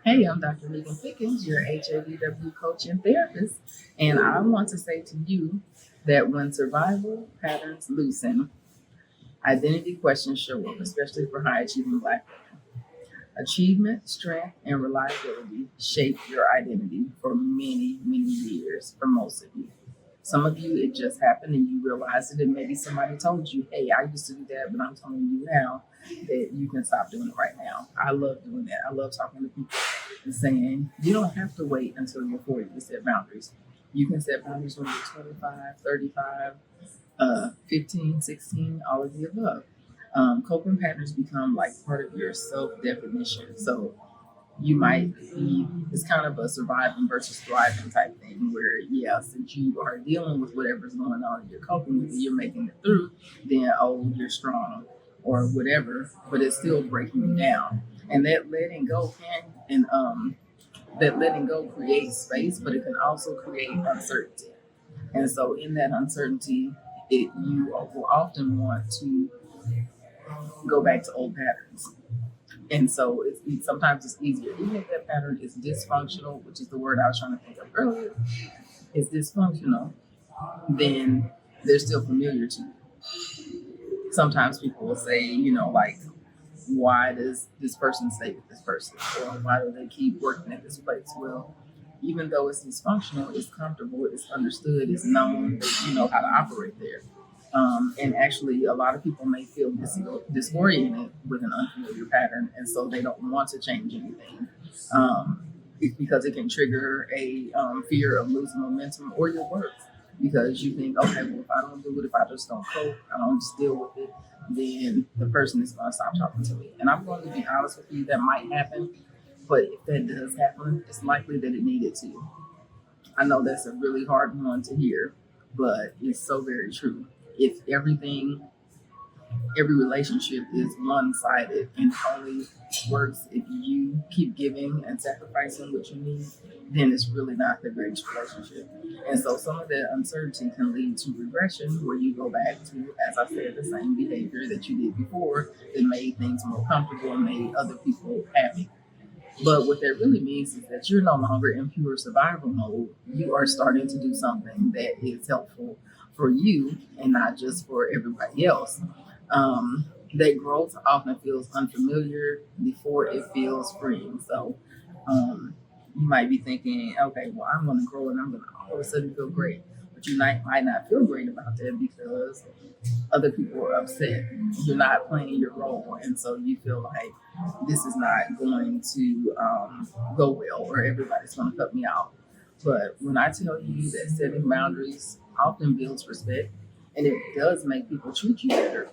Hey, I'm Dr. Megan Pickens, your HABW coach and therapist, and I want to say to you that when survival patterns loosen, identity questions show up, especially for high achieving Black women. Achievement, strength, and reliability shape your identity for many, many years for most of you. Some of you, it just happened and you realized it, and maybe somebody told you, hey, I used to do that, but I'm telling you now that you can stop doing it right now. I love doing that. I love talking to people and saying, you don't have to wait until you're 40 to set boundaries. You can set boundaries when you're 25, 35, 15, 16, all of the above. Coping patterns become like part of your self definition. So you might be, it's kind of a surviving versus thriving type thing where, yeah, since you are dealing with whatever's going on and you're coping with it, you're making it through, then, oh, you're strong or whatever, but it's still breaking you down. And that letting go creates space, but it can also create uncertainty. And so in that uncertainty, you will often want to go back to old patterns. And so sometimes it's easier, even if that pattern is dysfunctional, which is the word I was trying to think of earlier, is dysfunctional, then they're still familiar to you. Sometimes people will say, like, why does this person stay with this person? Or why do they keep working at this place? Well, even though it's dysfunctional, it's comfortable, it's understood, it's known that you know how to operate there. And actually, a lot of people may feel disoriented with an unfamiliar pattern, and so they don't want to change anything. It's because it can trigger a fear of losing momentum or your worth. Because you think, okay, well, if I don't do it, if I just don't cope, I don't just deal with it, then the person is going to stop talking to me. And I'm going to be honest with you, that might happen. But if that does happen, it's likely that it needed to. I know that's a really hard one to hear, but it's so very true. If every relationship is one-sided and only works if you keep giving and sacrificing what you need, then it's really not the greatest relationship. And so some of that uncertainty can lead to regression, where you go back to, as I said, the same behavior that you did before that made things more comfortable and made other people happy. But what that really means is that you're no longer in pure survival mode. You are starting to do something that is helpful for you and not just for everybody else. That growth often feels unfamiliar before it feels freeing. So you might be thinking, okay, well, I'm going to grow and I'm going to all of a sudden feel great. But you might not feel great about that because other people are upset. You're not playing your role. And so you feel like this is not going to go well, or everybody's going to cut me out. But when I tell you that setting boundaries often builds respect, and it does make people treat you better,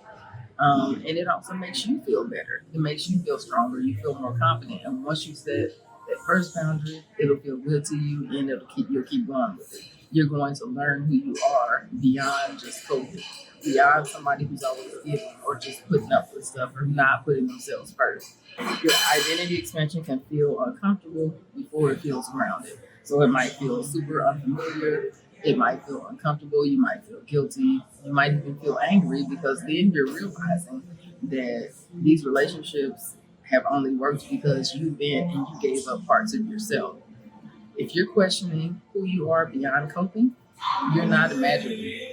and it also makes you feel better. It makes you feel stronger. You feel more confident. And once you set that first boundary, it'll feel good to you, and you'll keep going with it. You're going to learn who you are beyond just coping, beyond somebody who's always giving or just putting up with stuff or not putting themselves first. Your identity expansion can feel uncomfortable before it feels grounded. So it might feel super unfamiliar. It might feel uncomfortable. You might feel guilty. You might even feel angry because then you're realizing that these relationships have only worked because you've been and you gave up parts of yourself. If you're questioning who you are beyond coping, you're not imagining.